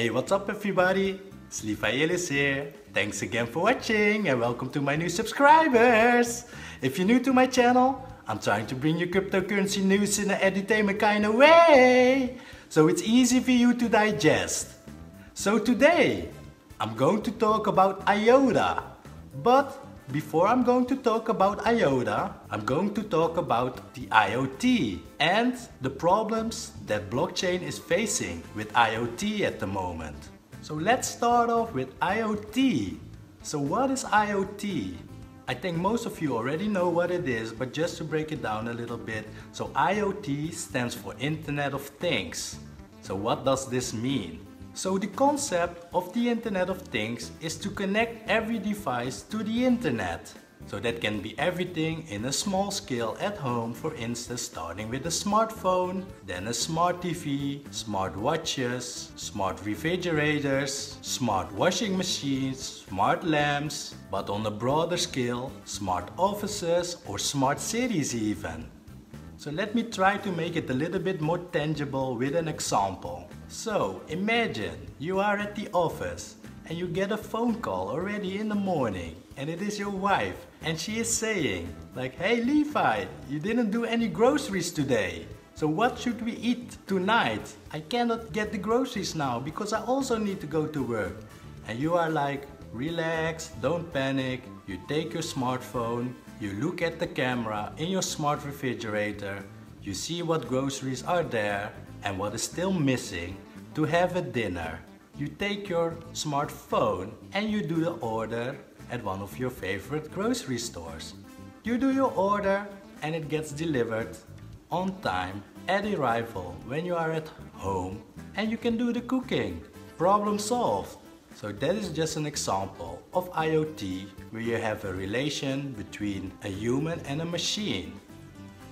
Hey, what's up everybody? Sleefael is here. Thanks again for watching and welcome to my new subscribers. If you're new to my channel, I'm trying to bring you cryptocurrency news in an entertainment kind of way, so it's easy for you to digest. So today, I'm going to talk about IOTA. But before I'm going to talk about IOTA, I'm going to talk about the IoT and the problems that blockchain is facing with IoT at the moment. So let's start off with IoT. So what is IoT? I think most of you already know what it is, but just to break it down a little bit. So IoT stands for Internet of Things. So what does this mean? So the concept of the Internet of Things is to connect every device to the Internet. So that can be everything in a small scale at home, for instance starting with a smartphone, then a smart TV, smart watches, smart refrigerators, smart washing machines, smart lamps, but on a broader scale, smart offices or smart cities even. So let me try to make it a little bit more tangible with an example. So imagine you are at the office and you get a phone call already in the morning and it is your wife and she is saying like, "Hey Levi, you didn't do any groceries today. So what should we eat tonight? I cannot get the groceries now because I also need to go to work." And you are like, "Relax, don't panic." You take your smartphone, you look at the camera in your smart refrigerator, you see what groceries are there and what is still missing to have a dinner. You take your smartphone and you do the order at one of your favorite grocery stores. You do your order and it gets delivered on time at arrival when you are at home and you can do the cooking. Problem solved. So that is just an example of IoT where you have a relation between a human and a machine.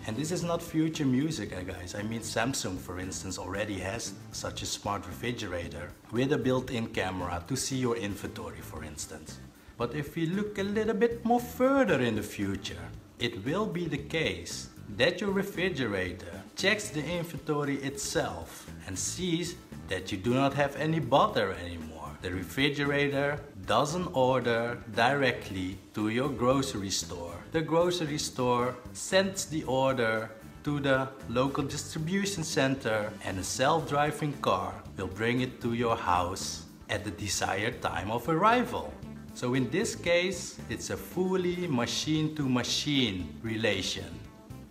And this is not future music, guys. I mean, Samsung, for instance, already has such a smart refrigerator with a built-in camera to see your inventory, for instance. But if we look a little bit more further in the future, it will be the case that your refrigerator checks the inventory itself and sees that you do not have any butter anymore. The refrigerator doesn't order directly to your grocery store. The grocery store sends the order to the local distribution center and a self-driving car will bring it to your house at the desired time of arrival. So in this case, it's a fully machine-to-machine relation.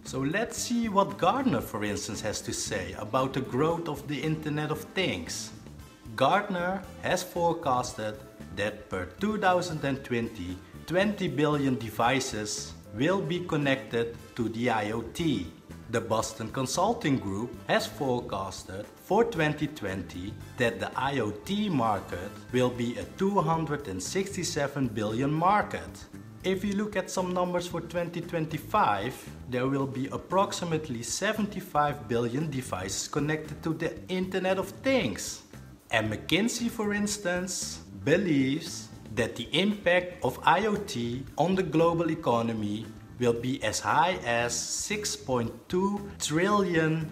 So let's see what Gartner, for instance, has to say about the growth of the Internet of Things. Gartner has forecasted that per 2020, 20 billion devices will be connected to the IoT. The Boston Consulting Group has forecasted for 2020 that the IoT market will be a 267 billion market. If you look at some numbers for 2025, there will be approximately 75 billion devices connected to the Internet of Things. And McKinsey, for instance, believes that the impact of IoT on the global economy will be as high as $6.2 trillion.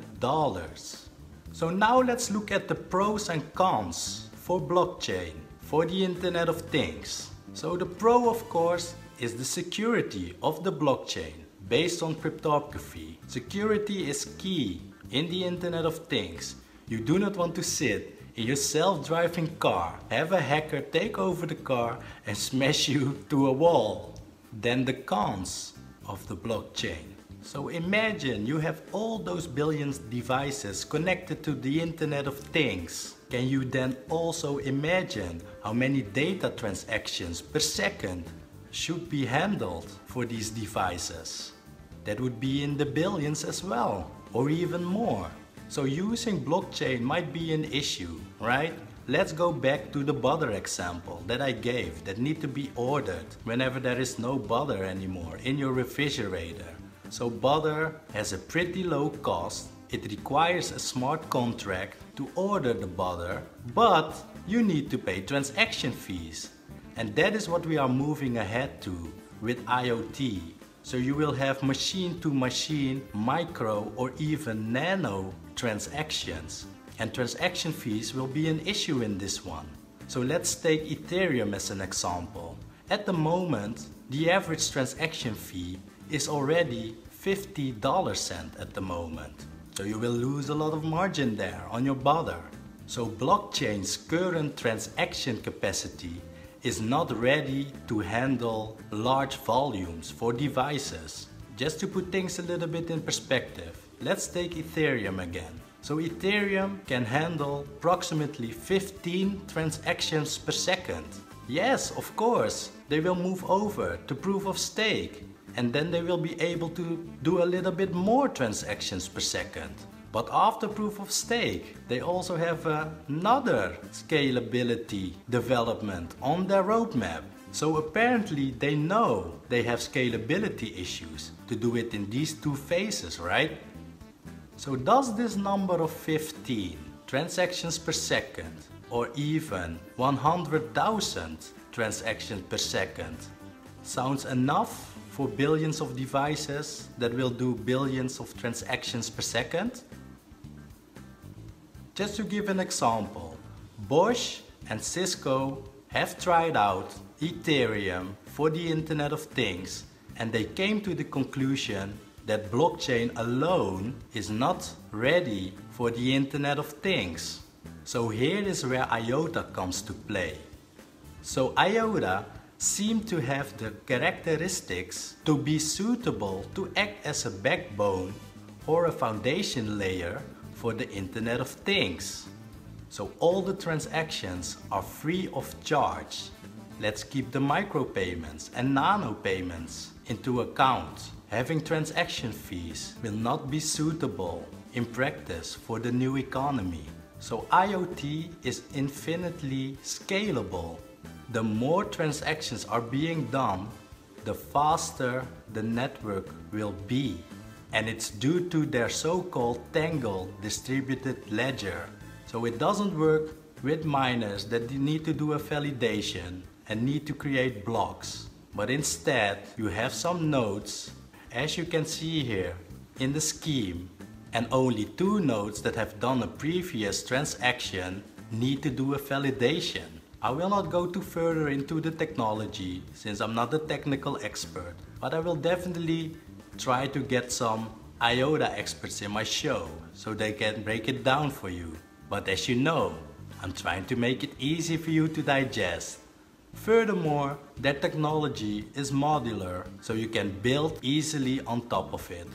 So now let's look at the pros and cons for blockchain, for the Internet of Things. So the pro, of course, is the security of the blockchain based on cryptography. Security is key in the Internet of Things. You do not want to sit in your self-driving car, have a hacker take over the car and smash you to a wall. Then the cons of the blockchain. So imagine you have all those billions of devices connected to the Internet of Things. Can you then also imagine how many data transactions per second should be handled for these devices? That would be in the billions as well, or even more. So using blockchain might be an issue, right? Let's go back to the butter example that I gave that need to be ordered whenever there is no butter anymore in your refrigerator. So butter has a pretty low cost. It requires a smart contract to order the butter, but you need to pay transaction fees. And that is what we are moving ahead to with IoT. So you will have machine-to-machine, micro or even nano transactions. and transaction fees will be an issue in this one. So let's take Ethereum as an example. At the moment, the average transaction fee is already 50 cent at the moment. So you will lose a lot of margin there on your butter. So blockchain's current transaction capacity is not ready to handle large volumes for devices. Just to put things a little bit in perspective, let's take Ethereum again. So Ethereum can handle approximately 15 transactions per second. Yes, of course, they will move over to proof of stake, and then they will be able to do a little bit more transactions per second. But after proof of stake, they also have another scalability development on their roadmap. So apparently they know they have scalability issues to do it in these two phases, right? So does this number of 15 transactions per second or even 100,000 transactions per second sounds enough for billions of devices that will do billions of transactions per second? Just to give an example, Bosch and Cisco have tried out Ethereum for the Internet of Things, and they came to the conclusion that blockchain alone is not ready for the Internet of Things. So here is where IOTA comes to play. So IOTA seem to have the characteristics to be suitable to act as a backbone or a foundation layer for the Internet of Things. So all the transactions are free of charge. Let's keep the micropayments and nano payments into account. Having transaction fees will not be suitable in practice for the new economy. So IoT is infinitely scalable. The more transactions are being done, the faster the network will be. And it's due to their so-called Tangle distributed ledger. So it doesn't work with miners that need to do a validation and need to create blocks. But instead, you have some nodes, as you can see here in the scheme, and only 2 nodes that have done a previous transaction need to do a validation. I will not go too further into the technology since I'm not a technical expert, but I will definitely try to get some IOTA experts in my show so they can break it down for you. But as you know, I'm trying to make it easy for you to digest. Furthermore, that technology is modular, so you can build easily on top of it.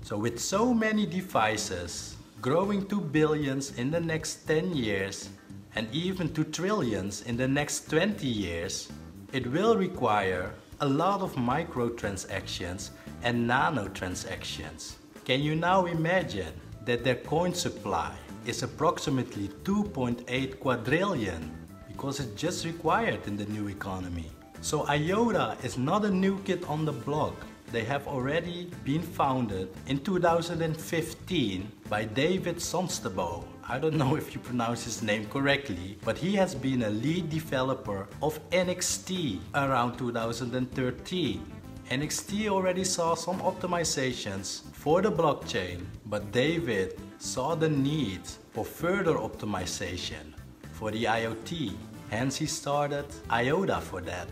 So with so many devices growing to billions in the next 10 years and even to trillions in the next 20 years, it will require a lot of microtransactions and nanotransactions. Can you now imagine that their coin supply is approximately 2.8 quadrillion because it's just required in the new economy? So IOTA is not a new kid on the block. They have already been founded in 2015 by David Sonstebo. I don't know if you pronounce his name correctly, but he has been a lead developer of NXT around 2013. NXT already saw some optimizations for the blockchain, but David saw the need for further optimization for the IoT. Hence he started IOTA for that.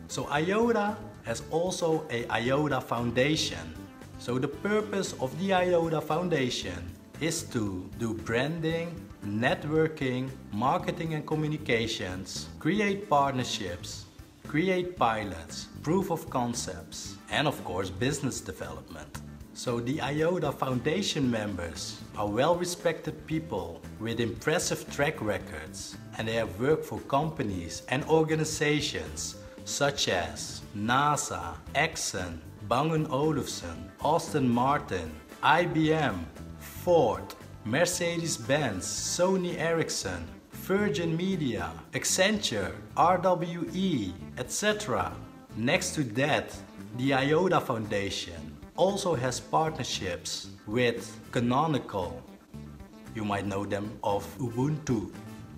So IOTA has also a IOTA Foundation. So the purpose of the IOTA Foundation is to do branding, networking, marketing and communications, create partnerships, create pilots, proof of concepts, and of course business development. So the IOTA Foundation members are well-respected people with impressive track records, and they have worked for companies and organizations such as NASA, Exxon, Bang & Olufsen, Aston Martin, IBM, Ford, Mercedes-Benz, Sony Ericsson, Virgin Media, Accenture, RWE, etc. Next to that, the IOTA Foundation also has partnerships with Canonical, you might know them of Ubuntu,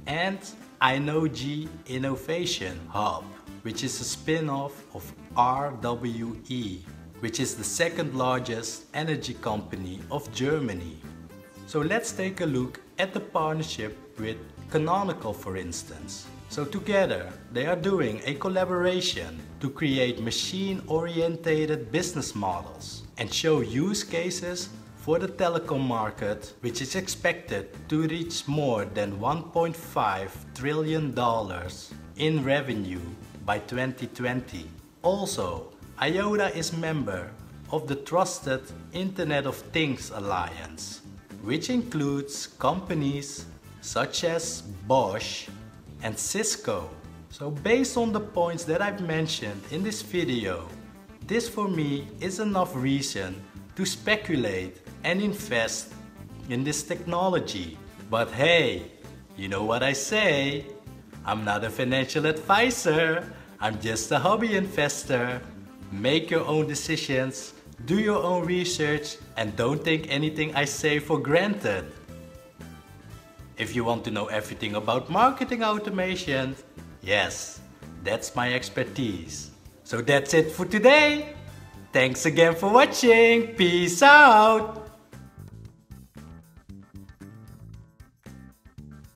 and INOG Innovation Hub, which is a spin-off of RWE, which is the second largest energy company of Germany. So let's take a look at the partnership with Canonical, for instance. So together, they are doing a collaboration to create machine-oriented business models and show use cases for the telecom market, which is expected to reach more than $1.5 trillion in revenue by 2020. Also, IOTA is member of the Trusted Internet of Things Alliance, which includes companies such as Bosch and Cisco. So based on the points that I've mentioned in this video, this for me is enough reason to speculate and invest in this technology. But hey, you know what I say? I'm not a financial advisor. I'm just a hobby investor. Make your own decisions, do your own research, and don't take anything I say for granted. If you want to know everything about marketing automation, yes, that's my expertise. So that's it for today. Thanks again for watching. Peace out.